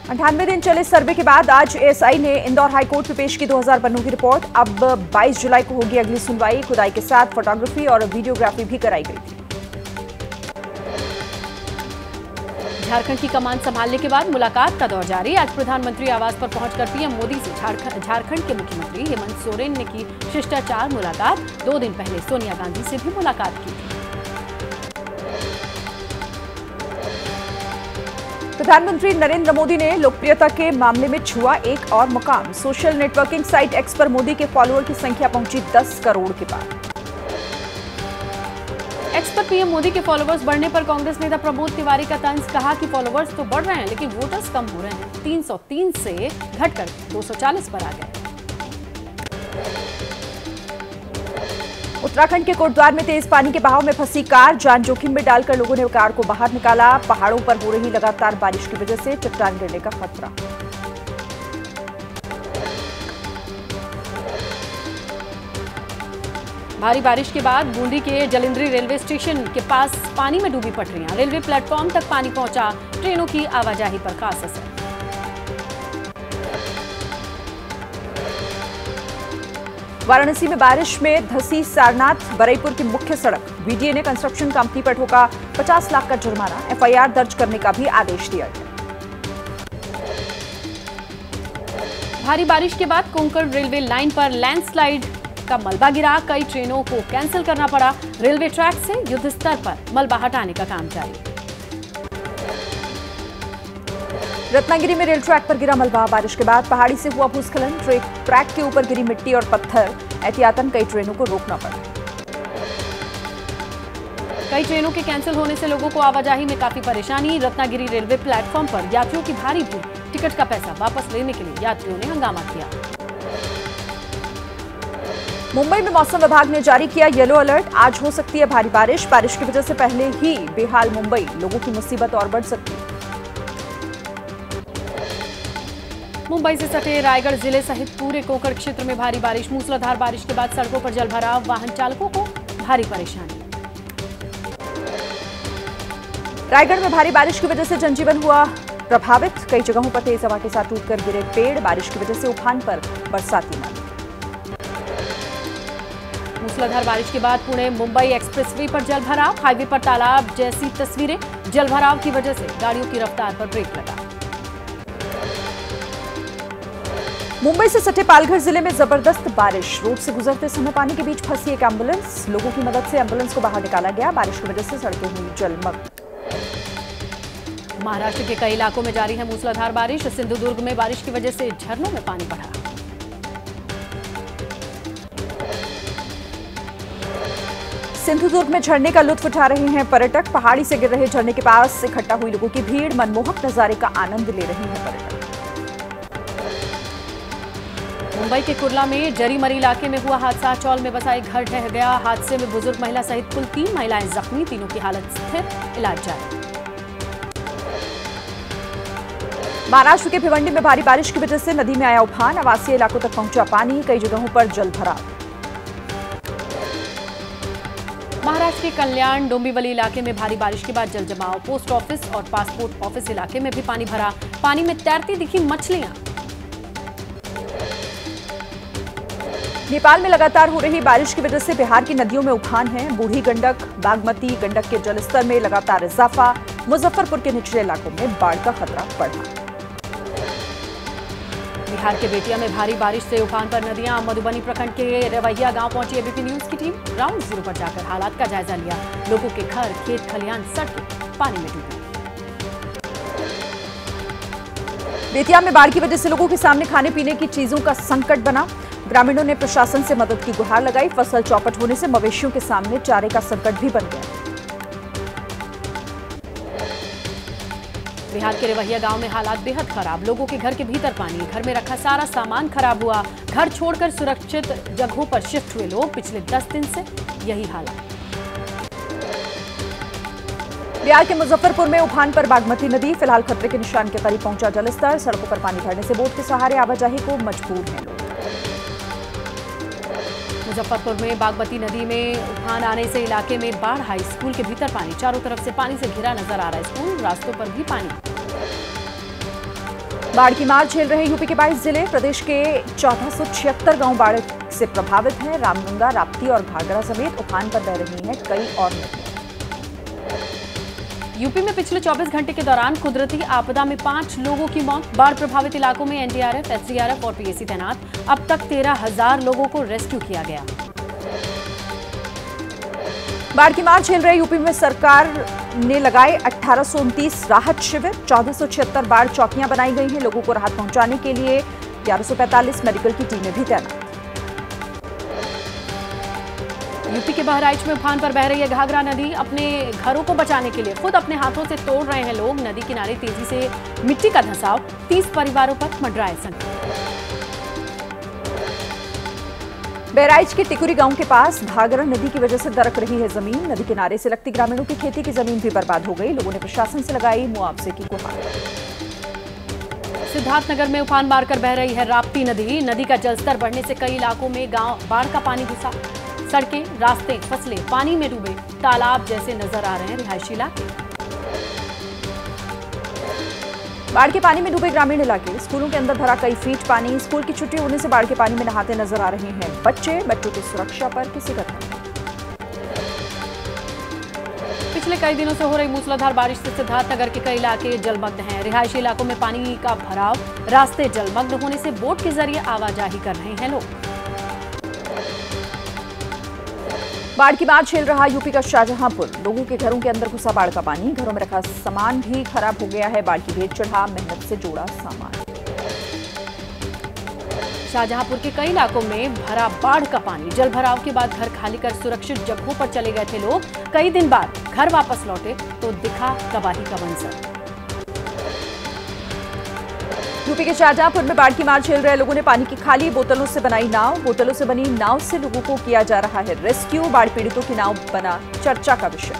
98 दिन चले सर्वे के बाद आज एएसआई ने इंदौर हाईकोर्ट में पेश की 2000 पन्नों की रिपोर्ट। अब 22 जुलाई को होगी अगली सुनवाई। खुदाई के साथ फोटोग्राफी और वीडियोग्राफी भी कराई गई थी। झारखंड की कमान संभालने के बाद मुलाकात का दौर जारी। आज प्रधानमंत्री आवास पर पहुंचकर पीएम मोदी से झारखंड के मुख्यमंत्री हेमंत सोरेन ने की शिष्टाचार मुलाकात। 2 दिन पहले सोनिया गांधी से भी मुलाकात की थी। प्रधानमंत्री नरेंद्र मोदी ने लोकप्रियता के मामले में छुआ एक और मुकाम। सोशल नेटवर्किंग साइट एक्स पर मोदी के फॉलोअर की संख्या पहुंची 10 करोड़ के पार। एक्स पर पीएम मोदी के फॉलोअर्स बढ़ने पर कांग्रेस नेता प्रमोद तिवारी का तंज। कहा कि फॉलोअर्स तो बढ़ रहे हैं लेकिन वोटर्स कम हो रहे हैं। 303 से घटकर 240 पर आ गए। उत्तराखंड के कोटद्वार में तेज पानी के बहाव में फंसी कार। जान जोखिम में डालकर लोगों ने कार को बाहर निकाला। पहाड़ों पर हो रही लगातार बारिश की वजह से चट्टान गिरने का खतरा। भारी बारिश के बाद बूंदी के जलिंद्री रेलवे स्टेशन के पास पानी में डूबी पटरियां। रेलवे प्लेटफॉर्म तक पानी पहुंचा। ट्रेनों की आवाजाही पर खास असर। वाराणसी में बारिश में धसी सारनाथ बरईपुर की मुख्य सड़क। बीडीए ने कंस्ट्रक्शन कंपनी पर ठोका 50 लाख का जुर्माना। एफआईआर दर्ज करने का भी आदेश दिया गया। भारी बारिश के बाद कोंकण रेलवे लाइन पर लैंडस्लाइड का मलबा गिरा। कई ट्रेनों को कैंसिल करना पड़ा। रेलवे ट्रैक से युद्ध स्तर पर मलबा हटाने का काम जारी। रत्नागिरी में रेल ट्रैक पर गिरा मलबा। बारिश के बाद पहाड़ी से हुआ भूस्खलन। ट्रैक के ऊपर गिरी मिट्टी और पत्थर। एहतियातन कई ट्रेनों को रोकना पड़ा। कई ट्रेनों के कैंसिल होने से लोगों को आवाजाही में काफी परेशानी। रत्नागिरी रेलवे प्लेटफॉर्म पर यात्रियों की भारी भीड़। टिकट का पैसा वापस लेने के लिए यात्रियों ने हंगामा किया। मुंबई में मौसम विभाग ने जारी किया येलो अलर्ट। आज हो सकती है भारी बारिश। बारिश की वजह से पहले ही बेहाल मुंबई। लोगों की मुसीबत और बढ़ सकती है। मुंबई से सटे रायगढ़ जिले सहित पूरे कोंकण क्षेत्र में भारी बारिश। मूसलाधार बारिश के बाद सड़कों पर जलभराव। वाहन चालकों को भारी परेशानी। रायगढ़ में भारी बारिश की वजह से जनजीवन हुआ प्रभावित। कई जगहों पर तेज हवा के साथ टूटकर गिरे पेड़। बारिश की वजह से उफान पर बरसाती नाले। मूसलाधार बारिश के बाद पुणे मुंबई एक्सप्रेसवे पर जलभराव। हाईवे पर तालाब जैसी तस्वीरें। जलभराव की वजह से गाड़ियों की रफ्तार पर ब्रेक लगा। मुंबई से सटे पालघर जिले में जबरदस्त बारिश। रोड से गुजरते समय पानी के बीच फंसी एक एम्बुलेंस। लोगों की मदद से एम्बुलेंस को बाहर निकाला गया। बारिश की वजह से सड़कें हुई जलमग्न। महाराष्ट्र के कई इलाकों में जारी है मूसलाधार बारिश। सिंधुदुर्ग में बारिश की वजह से झरनों में पानी बढ़ा। सिंधुदुर्ग में झरने का लुत्फ उठा रहे हैं पर्यटक। पहाड़ी से गिर रहे झरने के पास इकट्ठा हुई लोगों की भीड़। मनमोहक नजारे का आनंद ले रहे हैं पर्यटक। मुंबई के कुर्ला में जरीमरी इलाके में हुआ हादसा। चौल में बसा एक घर ढह गया। हादसे में बुजुर्ग महिला सहित कुल 3 महिलाएं जख्मी। तीनों की हालत स्थिर। इलाज जारी। महाराष्ट्र के भिवंडी में भारी बारिश की वजह से नदी में आया उफान। आवासीय इलाकों तक पहुंचा पानी। कई जगहों पर जलभराव। महाराष्ट्र के कल्याण डोंबिवली इलाके में भारी बारिश के बाद जलजमाव। पोस्ट ऑफिस और पासपोर्ट ऑफिस इलाके में भी पानी भरा। पानी में तैरती दिखी मछलियां। नेपाल में लगातार हो रही बारिश की वजह से बिहार की नदियों में उफान है। बूढ़ी गंडक, बागमती गंडक के जलस्तर में लगातार इजाफा। मुजफ्फरपुर के निचले इलाकों में बाढ़ का खतरा बढ़ा। बिहार के बेतिया में भारी बारिश से उफान पर नदियां। मधुबनी प्रखंड के रेवैया गांव पहुंची एबीपी न्यूज की टीम। ग्राउंड जीरो पर जाकर हालात का जायजा लिया। लोगों के घर, खेत खलिहान, सड़कें पानी में डूबी। बेतिया में बाढ़ की वजह से लोगों के सामने खाने पीने की चीजों का संकट बना। ग्रामीणों ने प्रशासन से मदद की गुहार लगाई। फसल चौपट होने से मवेशियों के सामने चारे का संकट भी बन गया। बिहार के रेवैया गांव में हालात बेहद खराब। लोगों के घर के भीतर पानी। घर में रखा सारा सामान खराब हुआ। घर छोड़कर सुरक्षित जगहों पर शिफ्ट हुए लोग। पिछले 10 दिन से यही हालात। बिहार के मुजफ्फरपुर में उफान पर बागमती नदी। फिलहाल खतरे के निशान के करीब पहुंचा जलस्तर। सड़कों पर पानी भरने से बोट के सहारे आवाजाही को मजबूर हैं लोग। मुजफ्फरपुर में बागमती नदी में उफान आने से इलाके में बाढ़ आई। स्कूल के भीतर पानी। चारों तरफ से पानी से घिरा नजर आ रहा है स्कूल। रास्तों पर भी पानी। बाढ़ की मार झेल रहे यूपी के 22 जिले। प्रदेश के 1476 गांव बाढ़ से प्रभावित हैं। रामगंगा, राप्ती और घाघरा समेत उफान पर बह रही हैं कई और नदियां। यूपी में पिछले 24 घंटे के दौरान कुदरती आपदा में 5 लोगों की मौत। बाढ़ प्रभावित इलाकों में एनडीआरएफ, एसडीआरएफ और पीएसी तैनात। अब तक 13,000 लोगों को रेस्क्यू किया गया। बाढ़ की मार झेल रहे यूपी में सरकार ने लगाए 1829 राहत शिविर। 1476 बाढ़ चौकियां बनाई गई हैं। लोगों को राहत पहुंचाने के लिए 1145 मेडिकल की टीमें भी तैनात। यूपी के बहराइच में उफान पर बह रही है घाघरा नदी। अपने घरों को बचाने के लिए खुद अपने हाथों से तोड़ रहे हैं लोग। नदी किनारे तेजी से मिट्टी का धंसाव। 30 परिवारों पर मंडराए संकट। बहराइच के टिकुरी गांव के पास घाघरा नदी की वजह से दरक रही है जमीन। नदी किनारे से लगती ग्रामीणों की खेती की जमीन भी बर्बाद हो गई। लोगों ने प्रशासन से लगाई मुआवजे की गुहार। सिद्धार्थनगर में उफान मारकर बह रही है राप्ती नदी। नदी का जलस्तर बढ़ने से कई इलाकों में गांव बाढ़ का पानी घुसा। सड़कें, रास्ते, फसलें पानी में डूबे तालाब जैसे नजर आ रहे हैं रिहायशी इलाके। बाढ़ के पानी में डूबे ग्रामीण इलाके। स्कूलों के अंदर भरा कई फीट पानी। स्कूल की छुट्टी होने से बाढ़ के पानी में नहाते नजर आ रहे हैं बच्चे। बच्चों की सुरक्षा पर किसी का ध्यान। पिछले कई दिनों से हो रही मूसलाधार बारिश से सिद्धार्थनगर के कई इलाके जलमग्न हैं। रिहायशी इलाकों में पानी का भराव। रास्ते जलमग्न होने से बोट के जरिए आवाजाही कर रहे हैं लोग। बाढ़ की मार झेल रहा यूपी का शाहजहांपुर। लोगों के घरों के अंदर घुसा बाढ़ का पानी। घरों में रखा सामान भी खराब हो गया है। बाढ़ की भेंट चढ़ा मेहनत से जोड़ा सामान। शाहजहांपुर के कई इलाकों में भरा बाढ़ का पानी। जल भराव के बाद घर खाली कर सुरक्षित जगहों पर चले गए थे लोग। कई दिन बाद घर वापस लौटे तो दिखा तबाही का मंजर। यूपी के शाहजहांपुर में बाढ़ की मार झेल रहे लोगों ने पानी की खाली बोतलों से बनाई नाव। बोतलों से बनी नाव से लोगों को किया जा रहा है रेस्क्यू। बाढ़ पीड़ितों की नाव बना चर्चा का विषय।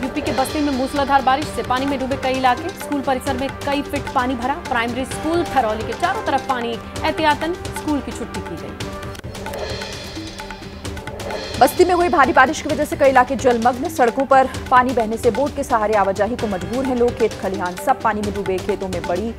यूपी के बस्ती में मूसलाधार बारिश से पानी में डूबे कई इलाके। स्कूल परिसर में कई फीट पानी भरा। प्राइमरी स्कूल थरौली के चारों तरफ पानी। एहतियातन स्कूल की छुट्टी की गई। बस्ती में हुई भारी बारिश की वजह से कई इलाके जलमग्न। सड़कों पर पानी बहने से बोट के सहारे आवाजाही को मजबूर हैं लोग। खेत खलिहान सब पानी में डूबे। खेतों में बड़ी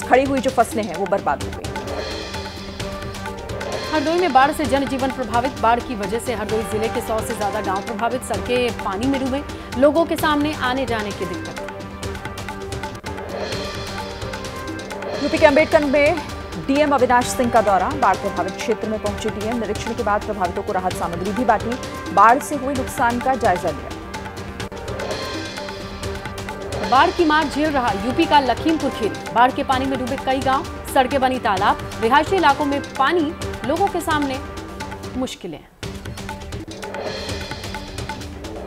खड़ी हुई जो फसलें हैं वो बर्बाद हो गई। हरदोई में बाढ़ से जनजीवन प्रभावित। बाढ़ की वजह से हरदोई जिले के 100 से ज्यादा गांव प्रभावित। सड़कें पानी में डूबे। लोगों के सामने आने जाने की दिक्कत। यूपी के अम्बेडकर में डीएम अविनाश सिंह का दौरा। बाढ़ प्रभावित क्षेत्र में पहुंचे डीएम। निरीक्षण के बाद प्रभावितों को राहत सामग्री भी बांटी। बाढ़ से हुए नुकसान का जायजा लिया। बाढ़ की मार झेल रहा यूपी का लखीमपुर खीरी। बाढ़ के पानी में डूबे कई गांव। सड़कें बनी तालाब। रिहायशी इलाकों में पानी। लोगों के सामने मुश्किलें।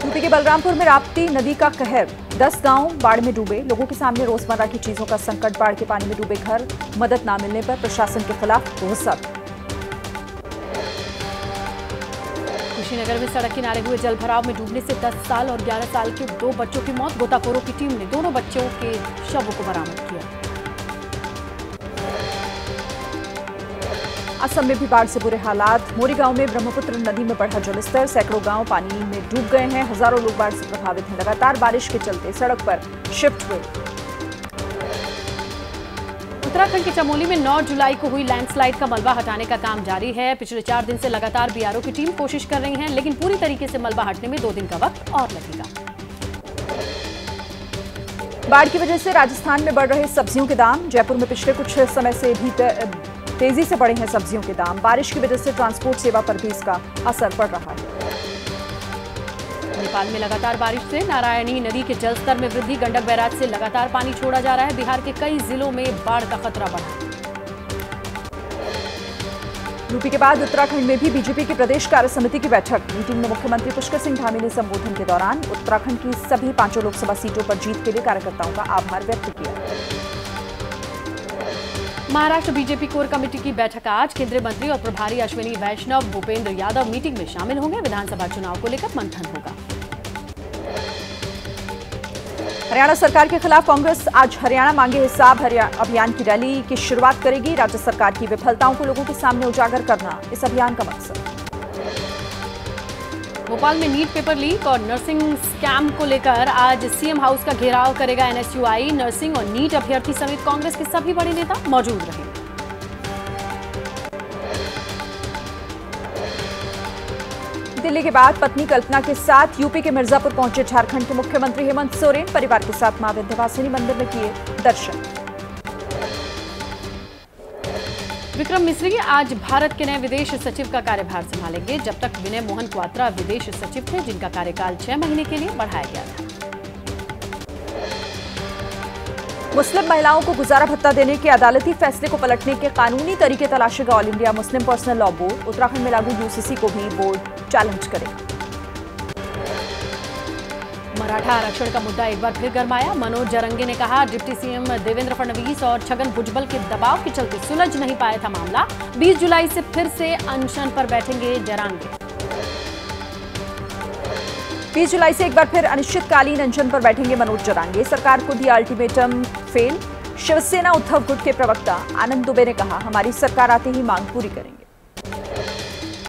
यूपी के बलरामपुर में राप्ती नदी का कहर। 10 गांव बाढ़ में डूबे। लोगों के सामने रोजमर्रा की चीजों का संकट। बाढ़ के पानी में डूबे घर। मदद न मिलने पर प्रशासन के खिलाफ रोष। कुशीनगर में सड़क किनारे हुए जल भराव में डूबने से 10 साल और 11 साल के 2 बच्चों की मौत। गोताखोरों की टीम ने दोनों बच्चों के शवों को बरामद किया। असम में भी बाढ़ से बुरे हालात। मोरी गांव में ब्रह्मपुत्र नदी में बढ़ा जलस्तर। सैकड़ों गांव पानी में डूब गए हैं। हजारों लोग बाढ़ से प्रभावित हैं। लगातार बारिश के चलते सड़क पर शिफ्ट हुए। उत्तराखंड के चमोली में 9 जुलाई को हुई लैंडस्लाइड का मलबा हटाने का काम जारी है। पिछले 4 दिन से लगातार बीआरओ की टीम कोशिश कर रही है, लेकिन पूरी तरीके से मलबा हटने में 2 दिन का वक्त और लगेगा। बाढ़ की वजह से राजस्थान में बढ़ रहे सब्जियों के दाम। जयपुर में पिछले कुछ समय से भी तेजी से बढ़े हैं सब्जियों के दाम। बारिश की वजह से ट्रांसपोर्ट सेवा पर भी इसका असर पड़ रहा है। नेपाल में लगातार बारिश से नारायणी नदी के जलस्तर में वृद्धि। गंडक बैराज से लगातार पानी छोड़ा जा रहा है। बिहार के कई जिलों में बाढ़ का खतरा बढ़ा। यूपी के बाद उत्तराखंड में भी बीजेपी की प्रदेश कार्य समिति की बैठक। मीटिंग में मुख्यमंत्री पुष्कर सिंह धामी ने संबोधन के दौरान उत्तराखंड की सभी 5 लोकसभा सीटों पर जीत के लिए कार्यकर्ताओं का आभार व्यक्त किया। महाराष्ट्र बीजेपी कोर कमेटी की बैठक आज। केंद्रीय मंत्री और प्रभारी अश्विनी वैष्णव, भूपेंद्र यादव मीटिंग में शामिल होंगे। विधानसभा चुनाव को लेकर मंथन होगा। हरियाणा सरकार के खिलाफ कांग्रेस आज हरियाणा मांगे हिसाब अभियान की रैली की शुरुआत करेगी। राज्य सरकार की विफलताओं को लोगों के सामने उजागर करना इस अभियान का मकसद। भोपाल में नीट पेपर लीक और नर्सिंग स्कैम को लेकर आज सीएम हाउस का घेराव करेगा एनएसयूआई। नर्सिंग और नीट अभ्यर्थी समेत कांग्रेस के सभी बड़े नेता मौजूद रहेंगे। दिल्ली के बाद पत्नी कल्पना के साथ यूपी के मिर्जापुर पहुंचे झारखंड के मुख्यमंत्री हेमंत सोरेन। परिवार के साथ मां विंध्यवासिनी मंदिर में किए दर्शन। विक्रम मिस्री आज भारत के नए विदेश सचिव का कार्यभार संभालेंगे। जब तक विनय मोहन क्वात्रा विदेश सचिव थे, जिनका कार्यकाल 6 महीने के लिए बढ़ाया गया था। मुस्लिम महिलाओं को गुजारा भत्ता देने के अदालती फैसले को पलटने के कानूनी तरीके तलाशेगा all India Muslim personal law board. Uttarakhand में लागू यूसीसी को भी बोर्ड चैलेंज करेगा। मराठा आरक्षण का मुद्दा एक बार फिर गरमाया। मनोज जरंगे ने कहा, डिप्टी सीएम देवेंद्र फडणवीस और छगन भुजबल के दबाव के चलते सुलझ नहीं पाया था मामला। 20 जुलाई से फिर से अनशन पर बैठेंगे जरंगे। 20 जुलाई से एक बार फिर अनिश्चितकालीन अनशन पर बैठेंगे मनोज जरांगे। सरकार को दिया अल्टीमेटम फेल। शिवसेना उद्धव गुट के प्रवक्ता आनंद दुबे ने कहा, हमारी सरकार आते ही मांग पूरी करेंगे।